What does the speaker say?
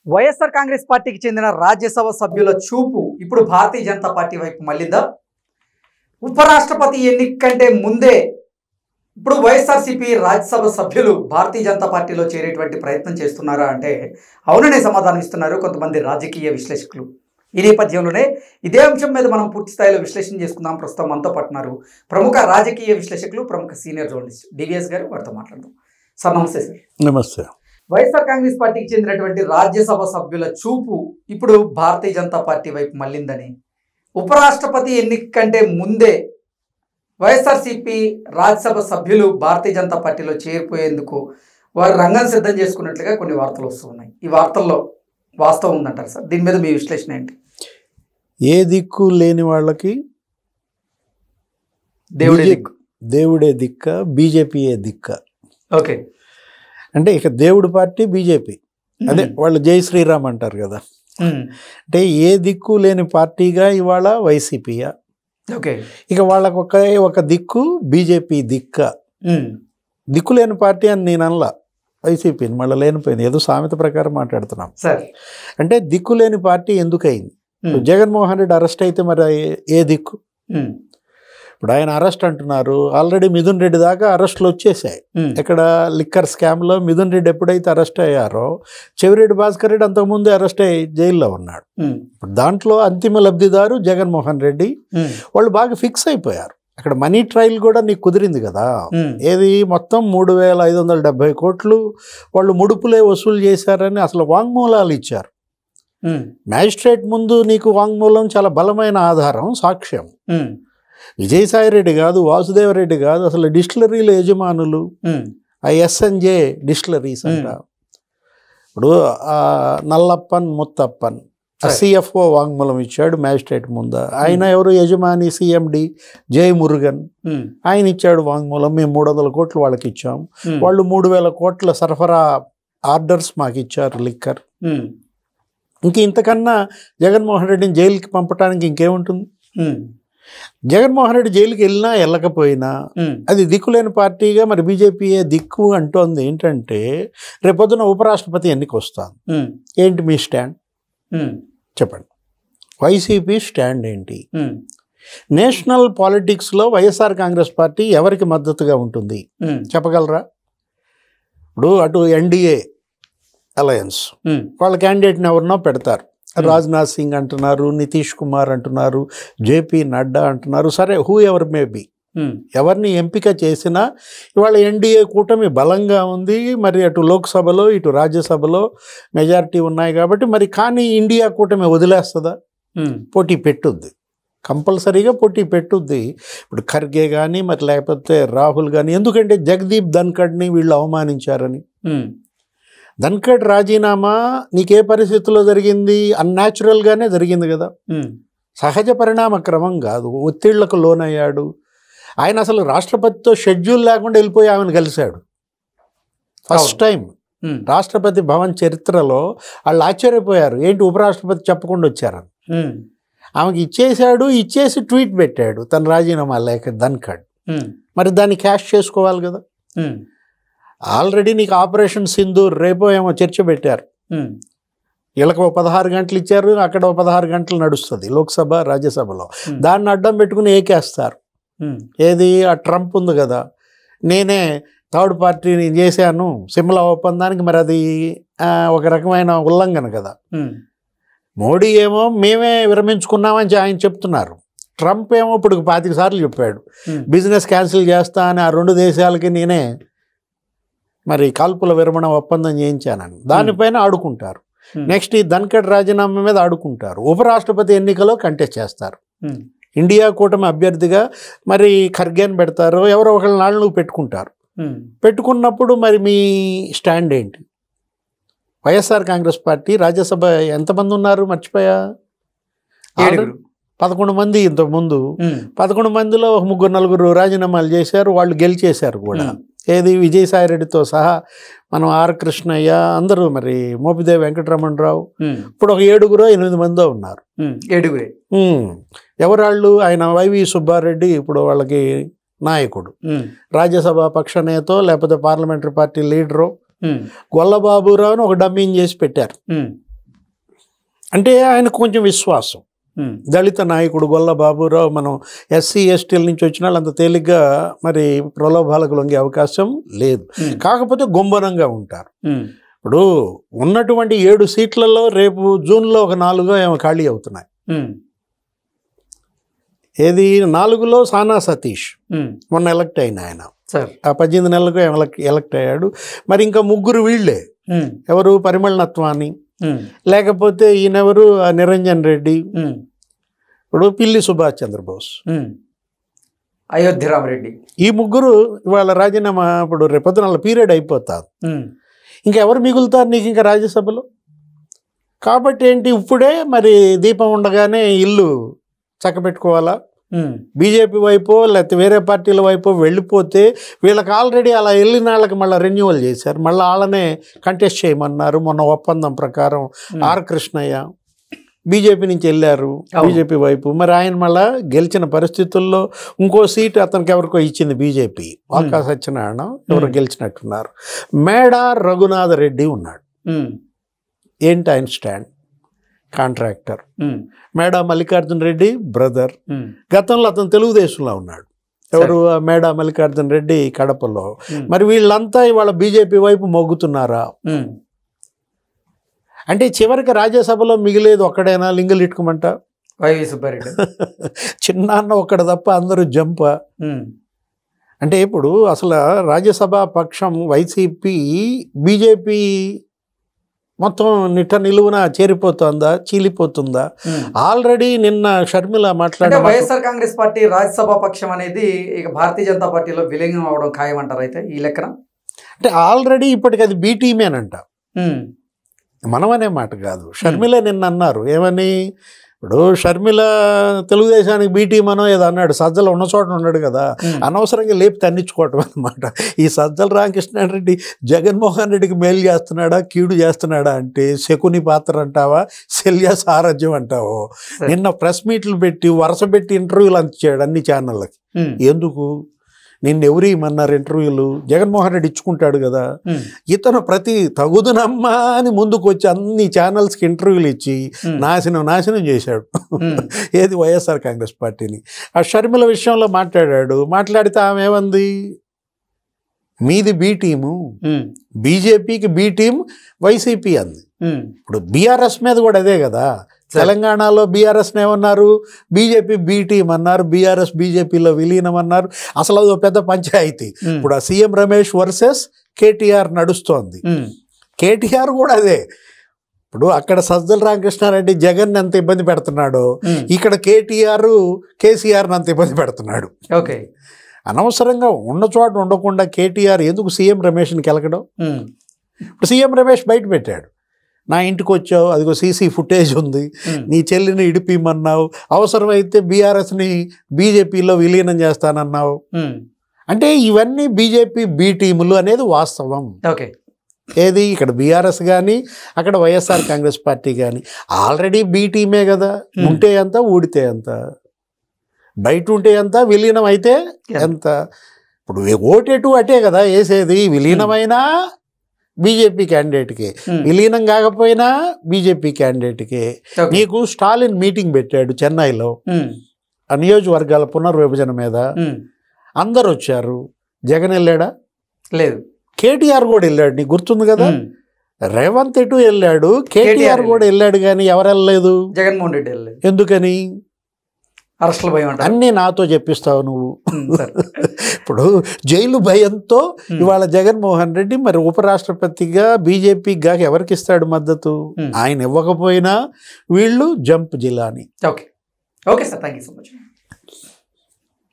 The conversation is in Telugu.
వైఎస్ఆర్ కాంగ్రెస్ పార్టీకి చెందిన రాజ్యసభ సభ్యుల చూపు ఇప్పుడు భారతీయ జనతా పార్టీ వైపు మళ్ళిందా? ఉపరాష్ట్రపతి ఎన్నిక కంటే ముందే ఇప్పుడు వైఎస్ఆర్సీపీ రాజ్యసభ సభ్యులు భారతీయ జనతా పార్టీలో చేరేటువంటి ప్రయత్నం చేస్తున్నారా అంటే అవుననే సమాధానం ఇస్తున్నారు కొంతమంది రాజకీయ విశ్లేషకులు. ఈ నేపథ్యంలోనే ఇదే అంశం మీద మనం పూర్తి స్థాయిలో విశ్లేషణ చేసుకుందాం. ప్రస్తుతం మనతో పట్టున్నారు ప్రముఖ రాజకీయ విశ్లేషకులు, ప్రముఖ సీనియర్ జర్నలిస్ట్ డివిఎస్ గారు. వారితో మాట్లాడదాం. సార్ నమస్తే. సార్ నమస్తే. వైఎస్ఆర్ కాంగ్రెస్ పార్టీకి చెందినటువంటి రాజ్యసభ సభ్యుల చూపు ఇప్పుడు భారతీయ జనతా పార్టీ వైపు మళ్ళిందని, ఉపరాష్ట్రపతి ఎన్నిక కంటే ముందే వైఎస్ఆర్సీపీ రాజ్యసభ సభ్యులు భారతీయ జనతా పార్టీలో చేరిపోయేందుకు వారు రంగం సిద్ధం చేసుకున్నట్లుగా కొన్ని వార్తలు వస్తున్నాయి. ఈ వార్తల్లో వాస్తవం ఉందంటారు సార్? దీని మీద మీ విశ్లేషణ ఏంటి? ఏ దిక్కు లేని వాళ్ళకి దేవుడే దిక్క, బీజేపీయే దిక్క. ఓకే, అంటే ఇక దేవుడి పార్టీ బీజేపీ, అదే వాళ్ళు జై శ్రీరామ్ అంటారు కదా. అంటే ఏ దిక్కు లేని పార్టీగా ఇవాళ వైసీపీయా? ఓకే, ఇక వాళ్ళకు ఒక దిక్కు బీజేపీ దిక్క. దిక్కు లేని పార్టీ అని నేను అనలా వైసీపీని, మళ్ళీ లేనిపోయింది, ఏదో సామెత ప్రకారం మాట్లాడుతున్నాం. అంటే దిక్కు లేని పార్టీ ఎందుకయింది? జగన్మోహన్ రెడ్డి అరెస్ట్ అయితే మరి ఏ దిక్కు? ఇప్పుడు ఆయన అరెస్ట్ అంటున్నారు, ఆల్రెడీ మిథున్ రెడ్డి దాకా అరెస్టులు వచ్చేసాయి. ఇక్కడ లిక్కర్ స్కామ్లో మిథున్ రెడ్డి ఎప్పుడైతే అరెస్ట్ అయ్యారో, చెవిరెడ్డి భాస్కర్ రెడ్డి అంతకుముందే అరెస్ట్ అయ్యి జైల్లో ఉన్నాడు. ఇప్పుడు దాంట్లో అంతిమ లబ్ధిదారు జగన్మోహన్ రెడ్డి. వాళ్ళు బాగా ఫిక్స్ అయిపోయారు. అక్కడ మనీ ట్రయల్ కూడా నీకు కుదిరింది కదా. ఏది మొత్తం 3,570 కోట్లు వాళ్ళు ముడుపులే వసూలు చేశారని అసలు వాంగ్మూలాలు ఇచ్చారు. మ్యాజిస్ట్రేట్ ముందు నీకు వాంగ్మూలం చాలా బలమైన ఆధారం, సాక్ష్యం. విజయసాయిరెడ్డి కాదు, వాసుదేవరెడ్డి కాదు, అసలు డిస్టిలరీల యజమానులు, ఆ ఎస్ఎన్జే డిస్టిలరీస్ అంట. ఇప్పుడు నల్లప్పన్ ముత్తప్పన్ సిఎఫ్ఓ వాంగ్మూలం ఇచ్చాడు మ్యాజిస్ట్రేట్ ముందు. ఆయన ఎవరు? యజమాని సిఎండి జయమురుగన్. ఆయన ఇచ్చాడు వాంగ్మూలం, మేము 300 కోట్లు వాళ్ళకి ఇచ్చాం, వాళ్ళు 3,000 కోట్ల సరఫరా ఆర్డర్స్ మాకు ఇచ్చారు లిక్కర్. ఇంతకన్నా జగన్మోహన్ రెడ్డిని జైలుకి పంపడానికి ఇంకేముంటుంది? జగన్మోహన్ రెడ్డి జైలుకి వెళ్ళినా వెళ్ళకపోయినా అది దిక్కులేని పార్టీగా మరి బీజేపీయే దిక్కు అంటోంది. ఏంటంటే రేపొద్దున ఉపరాష్ట్రపతి ఎన్నిక వస్తాను. ఏంటి మీ స్టాండ్? చెప్పండి. వైసీపీ స్టాండ్ ఏంటి? నేషనల్ పాలిటిక్స్లో వైఎస్ఆర్ కాంగ్రెస్ పార్టీ ఎవరికి మద్దతుగా ఉంటుంది చెప్పగలరా? ఇప్పుడు అటు ఎన్డీఏ అలయన్స్ వాళ్ళ క్యాండిడేట్ని ఎవరినో పెడతారు. రాజ్నాథ్ సింగ్ అంటున్నారు, నితీష్ కుమార్ అంటున్నారు, జేపీ నడ్డా అంటున్నారు. సరే, హూ ఎవర్ మే బి, ఎవరిని ఎంపిక చేసినా ఇవాళ ఎన్డీఏ కూటమి బలంగా ఉంది. మరి అటు లోక్సభలో ఇటు రాజ్యసభలో మెజారిటీ ఉన్నాయి కాబట్టి మరి కానీ ఇండియా కూటమి వదిలేస్తుందా? పోటీ పెట్టుద్ది, కంపల్సరీగా పోటీ పెట్టుద్ది. ఇప్పుడు ఖర్గే కానీ మరి లేకపోతే రాహుల్ కానీ. ఎందుకంటే జగదీప్ ధన్ఖడ్ని వీళ్ళు అవమానించారని. ధన్ఖడ్ రాజీనామా నీకే పరిస్థితుల్లో జరిగింది? అన్యాచురల్గానే జరిగింది కదా, సహజ పరిణామ క్రమం కాదు. ఒత్తిళ్లకు లోనయ్యాడు ఆయన. అసలు రాష్ట్రపతితో షెడ్యూల్ లేకుండా వెళ్ళిపోయి ఆమెను కలిశాడు. ఫస్ట్ టైం రాష్ట్రపతి భవన్ చరిత్రలో వాళ్ళు ఆశ్చర్యపోయారు, ఏంటి ఉపరాష్ట్రపతి చెప్పకుండా వచ్చారని. ఆమెకి ఇచ్చేశాడు, ఇచ్చేసి ట్వీట్ పెట్టాడు తన రాజీనామా లేఖ ధన్ఖడ్. మరి దాన్ని క్యాష్ చేసుకోవాలి కదా. ఆల్రెడీ నీకు ఆపరేషన్ సింధూర్ రేపో ఏమో చర్చ పెట్టారు. వీళ్ళకి 16 గంటలు ఇచ్చారు, అక్కడ 16 గంటలు నడుస్తుంది లోక్సభ రాజ్యసభలో. దాన్ని అడ్డం పెట్టుకుని ఏకేస్తారు. ఏది? ఆ ట్రంప్ ఉంది కదా, నేనే థర్డ్ పార్టీని చేశాను సిమ్లా ఒప్పందానికి. మరి అది ఒక రకమైన ఉల్లంఘన కదా. మోడీ ఏమో మేమే విరమించుకున్నామని ఆయన చెప్తున్నారు. ట్రంప్ ఏమో ఇప్పుడు 25 సార్లు చెప్పాడు బిజినెస్ క్యాన్సిల్ చేస్తా అని. ఆ 2 దేశాలకి నేనే మరి కాల్పుల విరమణ ఒప్పందం చేయించానని. దానిపైన ఆడుకుంటారు. నెక్స్ట్ ఈ ధన్ఖడ్ రాజీనామా మీద ఆడుకుంటారు. ఉపరాష్ట్రపతి ఎన్నికలో కంటెస్ట్ చేస్తారు. ఇండియా కూటమి అభ్యర్థిగా మరి ఖర్గేని పెడతారు, ఎవరో ఒకళ్ళ నాళ్ళు పెట్టుకుంటారు. పెట్టుకున్నప్పుడు మరి మీ స్టాండ్ ఏంటి? వైఎస్ఆర్ కాంగ్రెస్ పార్టీ రాజ్యసభ ఎంతమంది ఉన్నారు మర్చిపోయా? 11 మంది. ఇంతకుముందు 11 మందిలో 3-4 రాజీనామాలు చేశారు, వాళ్ళు గెలిచేశారు కూడా. ఏది? విజయసాయిరెడ్డితో సహా మనం ఆర్ కృష్ణయ్య, అందరూ, మరి మోపిదేవి వెంకటరమణరావు, ఇప్పుడు ఒక 7-8 మందో ఉన్నారు. 7 ఎవరాళ్ళు? ఆయన వైవి సుబ్బారెడ్డి ఇప్పుడు వాళ్ళకి నాయకుడు, రాజ్యసభ పక్ష నేతో లేకపోతే పార్లమెంటరీ పార్టీ లీడరు. గొల్లబాబురావును ఒక డమ్మీని చేసి పెట్టారు. అంటే ఆయనకు కొంచెం విశ్వాసం. దళిత నాయకుడు గొల్ల బాబురావు మనం ఎస్సీ ఎస్టీల నుంచి వచ్చిన వాళ్ళు అంత తేలిగ్గా మరి ప్రలోభాలకు లొంగే అవకాశం లేదు. కాకపోతే గుంభనంగా ఉంటారు. ఇప్పుడు ఉన్నటువంటి 7 సీట్లలో రేపు జూన్లో ఒక 4 ఏమో ఖాళీ అవుతున్నాయి. ఏది 4లో సానా సతీష్ మొన్న ఎలక్ట్ అయిన ఆయన, ఆ 18 నెలలకు ఎలక్ట్ అయ్యాడు. మరి ఇంకా 3 వీళ్ళే, ఎవరు పరిమళ నత్వాని, లేకపోతే ఈయనెవరు నిరంజన్ రెడ్డి, ఇప్పుడు పిల్లి సుభాష్ చంద్రబోస్, అయోధ్య రామరెడ్డి, ఈ 3 ఇవాళ రాజీనామా ఇప్పుడు రేపొద్దున పీరియడ్ అయిపోతారు. ఇంకెవరు మిగులుతారు నీకు ఇంకా రాజ్యసభలో? కాబట్టి ఏంటి, ఇప్పుడే మరి దీపం ఉండగానే ఇల్లు చక్కబెట్టుకోవాలా? బీజేపీ వైపు లేకపోతే వేరే పార్టీల వైపు వెళ్ళిపోతే వీళ్ళకి ఆల్రెడీ అలా వెళ్ళిన వాళ్ళకి మళ్ళీ రెన్యువల్ చేశారు, మళ్ళీ వాళ్ళనే కంటెస్ట్ చేయమన్నారు. మొన్న ఒప్పందం ప్రకారం ఆర్ కృష్ణయ్య బీజేపీ నుంచి వెళ్ళారు బీజేపీ వైపు. మరి ఆయన మళ్ళా గెలిచిన పరిస్థితుల్లో ఇంకో సీట్ అతనికి ఎవరికో ఇచ్చింది బీజేపీ, వాకా సత్యనారాయణ ఎవరు గెలిచినట్టున్నారు. మేడా రఘునాథ రెడ్డి ఉన్నాడు. ఏంటి ఆయన స్టాండ్? కాంట్రాక్టర్. మేడా మల్లికార్జున రెడ్డి బ్రదర్. గతంలో అతను తెలుగుదేశంలో ఉన్నాడు. ఎవరు? మేడా మల్లికార్జున రెడ్డి కడపలో. మరి వీళ్ళంతా ఇవాళ బీజేపీ వైపు మొగ్గుతున్నారా? అంటే చివరికి రాజ్యసభలో మిగిలేదు ఒక్కడైనా లింగులు ఇట్టుకోమంట వైవి సుబ్బారెడ్డి. చిన్నాన్న ఒక్కడ తప్ప అందరూ జంప. అంటే ఇప్పుడు అసలు రాజ్యసభ పక్షం వైసీపీ బీజేపీ మొత్తం నిట్ట నిలువున చేరిపోతుందా, చీలిపోతుందా? ఆల్రెడీ నిన్న షర్మిల మాట్లాడే వైఎస్ఆర్ కాంగ్రెస్ పార్టీ రాజ్యసభ పక్షం అనేది ఇక భారతీయ జనతా పార్టీలో విలీనం అవడం ఖాయమంటారు అయితే ఈ లెక్కన? అంటే ఆల్రెడీ ఇప్పటికి అది బీ టీమేనంట, మనమనే మాట కాదు. షర్మిల నిన్న అన్నారు ఏమని, ఇప్పుడు షర్మిల తెలుగుదేశానికి బీ టీం అనో ఏదో అన్నాడు, సజ్జలు ఉన్న చోట ఉన్నాడు కదా, అనవసరంగా లేపి తన్నించుకోవటం అన్నమాట. ఈ సజ్జల రామకృష్ణారెడ్డి జగన్మోహన్ రెడ్డికి మేలు చేస్తున్నాడా కీడు చేస్తున్నాడా అంటే శకుని పాత్ర అంటావా, శల్య సారథ్యం అంటావో. నిన్న ప్రెస్ మీట్లు పెట్టి వరుస పెట్టి ఇంటర్వ్యూలు అందించాడు అన్ని ఛానళ్ళకి. ఎందుకు? నిన్న ఎవరు ఇమ్మన్నారు ఇంటర్వ్యూలు? జగన్మోహన్ రెడ్డి ఇచ్చుకుంటాడు కదా. ఇతను ప్రతి తగుదునమ్మా అని ముందుకు వచ్చి అన్ని ఛానల్స్కి ఇంటర్వ్యూలు ఇచ్చి నాశనం చేశాడు ఏది వైఎస్ఆర్ కాంగ్రెస్ పార్టీని. ఆ షర్మిల విషయంలో మాట్లాడితే ఆమె ఏమంది, మీది బీ టీము, బీజేపీకి బీ టీం వైసీపీ అంది. ఇప్పుడు బీఆర్ఎస్ మీద కూడా అదే కదా. తెలంగాణలో బీఆర్ఎస్ని ఏమన్నారు, బీజేపీ బీ టీం అన్నారు, బీఆర్ఎస్ బీజేపీలో విలీనం అన్నారు. అసలు అది పెద్ద పంచాయతీ. ఇప్పుడు ఆ సీఎం రమేష్ వర్సెస్ కేటీఆర్ నడుస్తోంది. కేటీఆర్ కూడా అదే. ఇప్పుడు అక్కడ సజ్జల రామకృష్ణారెడ్డి జగన్ ఎంత ఇబ్బంది పెడుతున్నాడో, ఇక్కడ కేసీఆర్ని అంత ఇబ్బంది పెడుతున్నాడు. ఓకే, అనవసరంగా ఉన్న చోట ఉండకుండా కేటీఆర్ ఎందుకు సీఎం రమేష్ని కెలకడం? ఇప్పుడు సీఎం రమేష్ బయట పెట్టాడు, నా ఇంటికి వచ్చావు, అదిగో సీసీ ఫుటేజ్ ఉంది, నీ చెల్లిని ఇడిపిమన్నావు, అవసరమైతే బీఆర్ఎస్ని బీజేపీలో విలీనం చేస్తానన్నావు. అంటే ఇవన్నీ బీజేపీ బీ టీములు అనేది వాస్తవం. ఓకే, ఏది ఇక్కడ బీఆర్ఎస్ కానీ అక్కడ వైఎస్ఆర్ కాంగ్రెస్ పార్టీ కానీ ఆల్రెడీ బీ టీమే కదా. ఉంటే ఎంత, ఊడితే ఎంత, బయట ఉంటే ఎంత, విలీనం అయితే ఎంత. ఇప్పుడు ఓటేటు అటే కదా వేసేది. విలీనమైనా బీజేపీ క్యాండిడేట్కి, విలీనం కాకపోయినా బీజేపీ క్యాండిడేట్కి. నీకు స్టాలిన్ మీటింగ్ పెట్టాడు చెన్నైలో ఆ నియోజకవర్గాల పునర్విభజన మీద. అందరు వచ్చారు, జగన్ వెళ్ళాడా? లేదు. కేటీఆర్ కూడా వెళ్ళాడు, నీకు గుర్తుంది కదా. రేవంత్ ఎటు వెళ్ళాడు, కేటీఆర్ కూడా వెళ్ళాడు, కానీ ఎవరు వెళ్ళలేదు? జగన్మోహన్ రెడ్డి వెళ్ళలేదు. ఎందుకని? అరెస్టుల భయం. అన్నీ నాతో చెప్పిస్తావు నువ్వు. ఇప్పుడు జైలు భయంతో ఇవాళ జగన్మోహన్ రెడ్డి మరి ఉపరాష్ట్రపతిగా బీజేపీకి గాక ఎవరికి ఇస్తాడు మద్దతు? ఆయన ఇవ్వకపోయినా వీళ్ళు జంప్ జిల్లాని. Okay, okay sir, thank you so much.